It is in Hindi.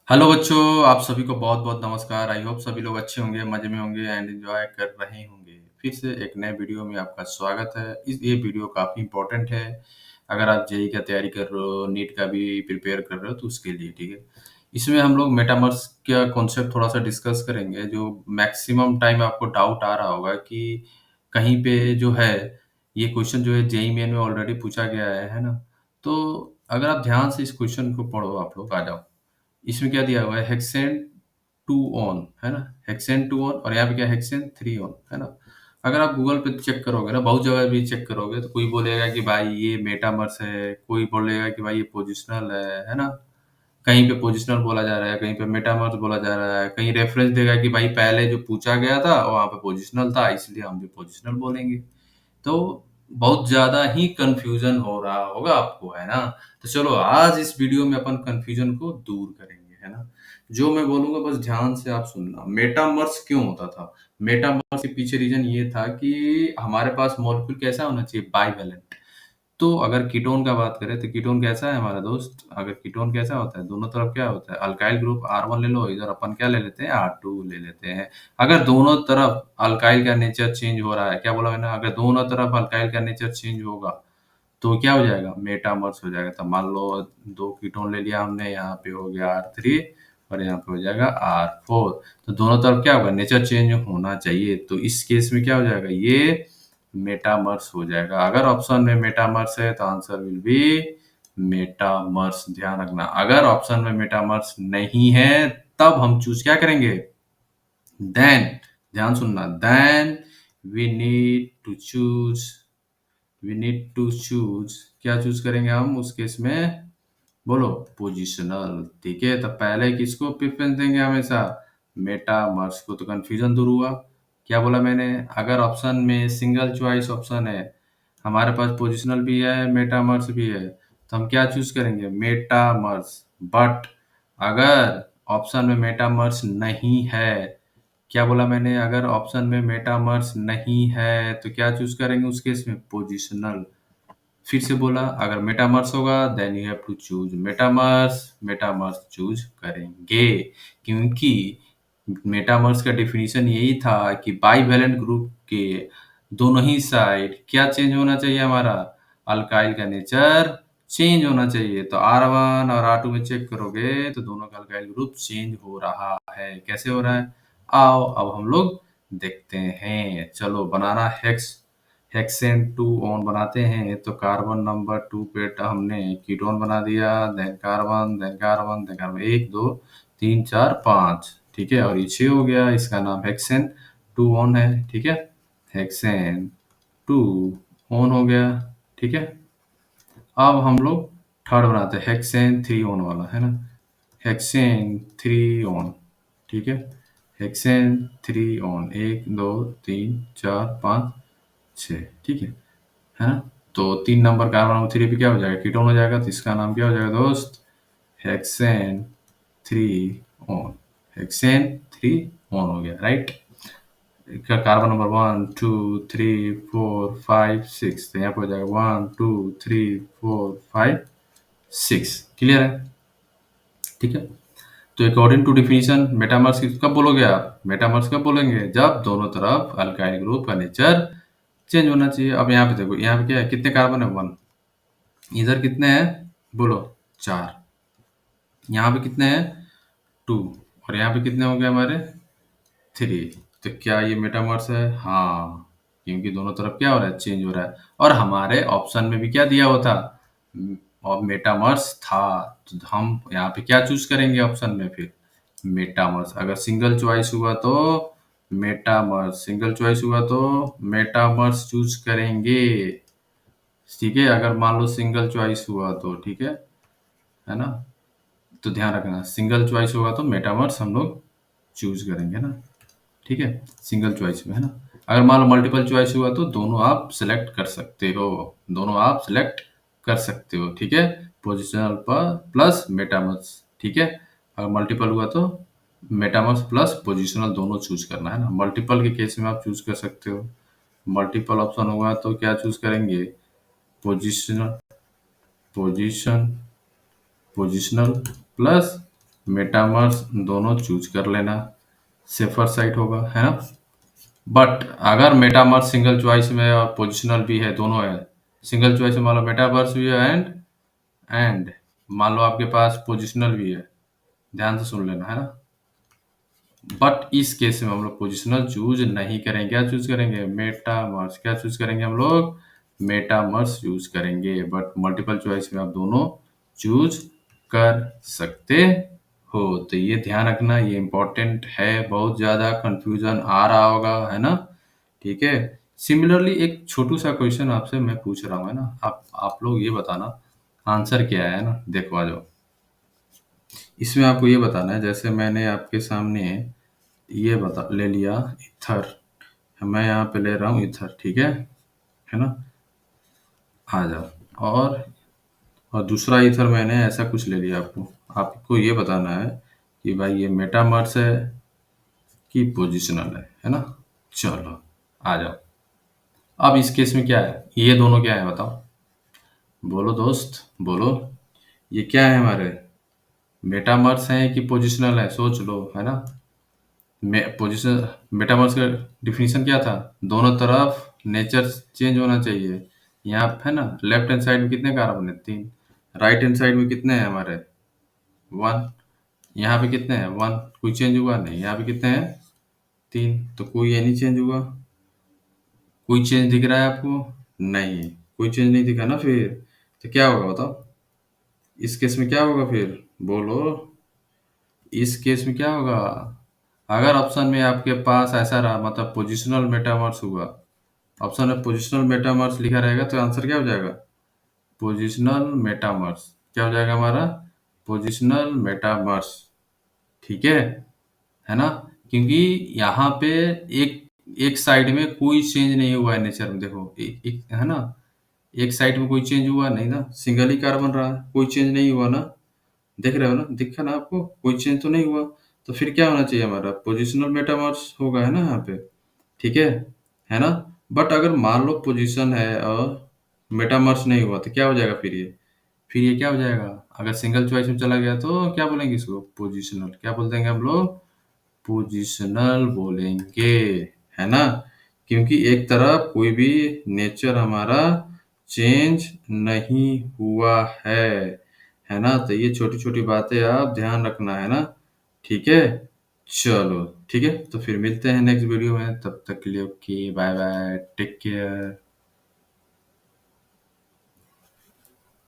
हेलो बच्चों, आप सभी को बहुत-बहुत नमस्कार। आई होप सभी लोग अच्छे होंगे, मज़े में होंगे एंड एन्जॉय कर रहे होंगे। फिर से एक नए वीडियो में आपका स्वागत है। ये वीडियो काफ़ी इम्पोर्टेंट है। अगर आप जेईई का तैयारी कर रहे हो, नीट का भी प्रिपेयर कर रहे हो तो उसके लिए, ठीक है। इसमें हम लोग मेटावर्स का कॉन्सेप्ट थोड़ा-सा डिस्कस करेंगे, जो मैक्सिमम टाइम आपको डाउट आ रहा होगा कि कहीं पे जो है, ये क्वेश्चन जो है जेईई मेन में ऑलरेडी पूछा गया है ना? तो अगर आप ध्यान से इस क्वेश्चन को पढ़ो आप लोग, आ जाओ। इसमें क्या दिया हुआ है हेक्सेन 2 ऑन, है ना? हेक्सेन 2 ऑन और यहाँ पे क्या है हेक्सेन 3 ऑन, है ना? अगर आप गूगल पे चेक करोगे ना, बहुत जगह भी चेक करोगे तो कोई बोलेगा कि भाई ये मेटावर्स है, कोई बोलेगा कि भाई ये पोजिशनल है ना? कहीं पे पोजिशनल बोला जा रहा है, कहीं पे मेटावर्स बोला जा रहा है, कहीं रेफरेंस देगा कि भाई पहले जो पूछा गया था वहाँ पे पोजिशनल था इसलिए हम भी पोजिशनल बोलेंगे। तो बहुत ज़्यादा ही कन्फ्यूज़न हो रहा होगा आपको, है ना? तो चलो आज इस वीडियो में अपन कन्फ्यूज़न को दूर करेंगे, है ना? जो मैं बोलूँगा बस ध्यान से आप सुनना। मेटावर्स क्यों होता था? मेटावर्स के पीछे रीज़न ये था कि हमारे पास मॉलिक्यूल कैसा होना चाहिए? बाइवैलेंट। तो अगर कीटोन का बात करें तो कीटोन कैसा है हमारा दोस्त? अगर कीटोन कैसा होता है? दोनों तरफ क्या होता है? अल्काइल ग्रुप R1 ले लो, इधर अपन क्या ले लेते हैं? R2 ले लेते हैं। अगर दोनों तरफ अल्काइल का नेचर चेंज हो रहा है, क्या बोला मैंने? अगर दोनों तरफ अल्काइल का नेचर चेंज होगा, तो क्या हो जाएगा? मेटामर्स हो जाएगा। तो मान लो 2 कीटोन ले लिया हमने, यहाँ पे हो गया R3 और यहाँ पे हो जाएगा R4। तो दोनों तरफ क्या होगा? नेचर चेंज होना चाहिए। तो इस केस में क्या हो जाएगा? ये मेटामर्स हो जाएगा। अगर ऑप्शन में मेटामर्स है तो आंसर विल बी मेटामर्स। ध्यान रखना, अगर ऑप्शन में मेटामर्स नहीं है तब हम चूज क्या करेंगे? देन ध्यान सुनना, then we need to choose क्या चूज करेंगे हम उस केस में? बोलो पोजिशनल। ठीक है, तो पहले किसको प्रेफरेंस देंगे? हमेशा मेटामर्स को। तो कंफ्यूजन दूर हुआ। क्या बोला मैंने? अगर ऑप्शन में सिंगल चॉइस ऑप्शन है, हमारे पास पोजिशनल भी है मेटामर्स भी है, तो हम क्या चूज करेंगे? मेटामर्स। बट अगर ऑप्शन में मेटामर्स नहीं है, क्या बोला मैंने? अगर ऑप्शन में मेटामर्स नहीं है तो क्या चूज करेंगे उस केस में? पोजिशनल। फिर से बोला, अगर मेटामर्स होगा then you have to choose metamers, metamers choose करेंगे। क्योंकि मेटामर्स का डेफिनेशन यही था कि बाइवैलेंट ग्रुप के दोनों ही साइड क्या चेंज होना चाहिए? हमारा अल्काइल का नेचर चेंज होना चाहिए। तो R1 और R2 में चेक करोगे तो दोनों का अल्काइल ग्रुप चेंज हो रहा है। कैसे हो रहा है? आओ अब हम लोग देखते हैं। चलो बनाना हेक्सेन 2 ऑन बनाते हैं। तो कार्बन नंबर 2 पे हमने कीटोन बना दिया, then carbon, then carbon, then carbon, 1 2 3 4 5। ठीक है, और ये 6 हो गया। इसका नाम हेक्सेन 2 ऑन है। ठीक है, हेक्सेन 2 ऑन हो गया। ठीक है, अब हम लोग थर्ड बनाते हैं, हेक्सेन 3 ऑन वाला, है ना? Hexane 3 on. ठीक है, हेक्सेन 3 ऑन, 1 2 3 4 5 6। ठीक है ना? तो 3 नंबर कार्बन 3 पे क्या हो जाएगा? कीटोन हो जाएगा। तो इसका नाम क्या हो जाएगा दोस्त? Hexane 3 on. हेक्सेन 3 ऑन हो गया, राइट? कार्बन नंबर 1 2 3 4 5 6, तो यहाँ पे हो जाएगा 1 2 3 4 5 6। क्लियर है? ठीक है, तो अकॉर्डिंग टू डिफिनीशन मेटामर्स कब बोलोगे आप? मेटामर्स कब बोलेंगे? जब दोनों तरफ अल्काइल ग्रुप का नेचर चेंज होना चाहिए। अब यहाँ पे देखो, यहाँ पे क्या है? कितने कार्बन है? 1। इधर कितने हैं? बोलो 4। यहाँ पे कितने हैं? 2। और यहाँ पे कितने हो गए हमारे? 3। तो क्या ये मेटामर्स है? हाँ, क्योंकि दोनों तरफ क्या हो रहा है? चेंज हो रहा है। और हमारे ऑप्शन में भी क्या दिया हुआ था? और मेटामर्स था। तो हम यहाँ पे क्या चूज करेंगे ऑप्शन में फिर? मेटामर्स। अगर सिंगल चॉइस हुआ तो मेटामर्स, सिंगल चॉइस हुआ तो मेटामर्स चूज करेंगे। ठीक है, अगर मान लो सिंगल चॉइस हुआ तो, ठीक है ना? तो ध्यान रखना, सिंगल चॉइस होगा तो मेटावर्स हम लोग चूज करेंगे ना। ठीक है, सिंगल चॉइस में, है ना? अगर मान लो मल्टीपल चॉइस हुआ तो दोनों आप सेलेक्ट कर सकते हो, दोनों आप सेलेक्ट कर सकते हो। ठीक है, पोजिशनल पर प्लस मेटावर्स। ठीक है, अगर मल्टीपल हुआ तो मेटावर्स प्लस पोजिशनल दोनों चूज करना है ना। मल्टीपल के केस में आप चूज कर सकते हो। मल्टीपल ऑप्शन होगा तो क्या चूज करेंगे? Positional, position, positional plus metamers दोनों चूज कर लेना, सेफर साइड होगा, है ना। बट अगर मेटामर्स सिंगल चॉइस में और पोजिशनल भी है, दोनों है। सिंगल चॉइस में मान लो मेटावर्स भी है एंड मान लो आपके पास पोजिशनल भी है, ध्यान से सुन लेना, है ना। बट इस केस में हम लोग पोजिशनल चूज नहीं करेंगे। क्या चूज करेंगे? मेटामर्स। क्या चूज करेंगे हम लोग? मेटामर्स यूज करेंगे। बट मल्टीपल चॉइस में आप दोनों चूज कर सकते हो। तो ये ध्यान रखना, ये इंपॉर्टेंट है, बहुत ज्यादा कंफ्यूजन आ रहा होगा, है ना। ठीक है। सिमिलरली एक छोटू सा क्वेश्चन आपसे मैं पूछ रहा हूँ, है ना। आप लोग ये बताना आंसर क्या है ना। देखो आ जाओ, इसमें आपको ये बताना है, जैसे मैंने आपके सामने ये बता ले लिया इथर, मैं यहाँ पे ले रहा हूँ इथर, ठीक है ना। आ जाओ, और दूसरा इथर मैंने ऐसा कुछ ले लिया। आपको आपको ये बताना है कि भाई ये मेटामर्स है कि पोजिशनल है ना। चलो आ जाओ। अब इस केस में क्या है, ये दोनों क्या है बताओ, बोलो दोस्त बोलो। ये क्या है हमारे, मेटामर्स हैं कि पोजिशनल है, सोच लो, है ना। पोजिशन मेटावर्स का डिफिनीशन क्या था? दोनों तरफ नेचर चेंज होना चाहिए। यहाँ है ना, लेफ्ट हैंड साइड में कितने कार्बन है? 3। राइट हैंड साइड में कितने हैं हमारे? 1। यहाँ पे कितने हैं? 1। कोई चेंज हुआ नहीं। यहाँ पे कितने हैं? 3। तो कोई ये नहीं चेंज हुआ। कोई चेंज दिख रहा है आपको? नहीं, कोई चेंज नहीं दिखा ना। फिर तो क्या होगा बताओ, इस केस में क्या होगा फिर? बोलो, इस केस में क्या होगा? अगर ऑप्शन में आपके पास ऐसा रहा, मतलब पोजिशनल मेटावर्स हुआ, ऑप्शन में पोजिशनल मेटामर्स लिखा रहेगा, तो आंसर क्या हो जाएगा? Positional metamers. क्या हो जाएगा हमारा? Positional metamers. ठीक है ना। क्योंकि यहाँ पे एक एक साइड में कोई चेंज नहीं हुआ है नेचर में। देखो एक है ना, एक साइड में कोई चेंज हुआ नहीं ना, सिंगल ही कार्बन रहा है, कोई चेंज नहीं हुआ ना। देख रहे हो ना, दिखा ना आपको, कोई चेंज तो नहीं हुआ। तो फिर क्या होना चाहिए हमारा? पोजिशनल मेटामर्स होगा, है ना यहाँ पे। ठीक है ना। बट अगर मान लो पोजीशन है और मेटामर्स नहीं हुआ, तो क्या हो जाएगा फिर ये क्या हो जाएगा? अगर सिंगल चॉइस में चला गया तो क्या बोलेंगे इसको? पोजिशनल। क्या बोल देंगे हम लोग? पोजिशनल बोलेंगे, है ना। क्योंकि एक तरफ कोई भी नेचर हमारा चेंज नहीं हुआ है ना। तो ये छोटी छोटी बातें आप ध्यान रखना, है ना। ठीक है। चलो ठीक है, तो फिर मिलते हैं नेक्स्ट वीडियो में। तब तक के लिए okay, bye bye, take care.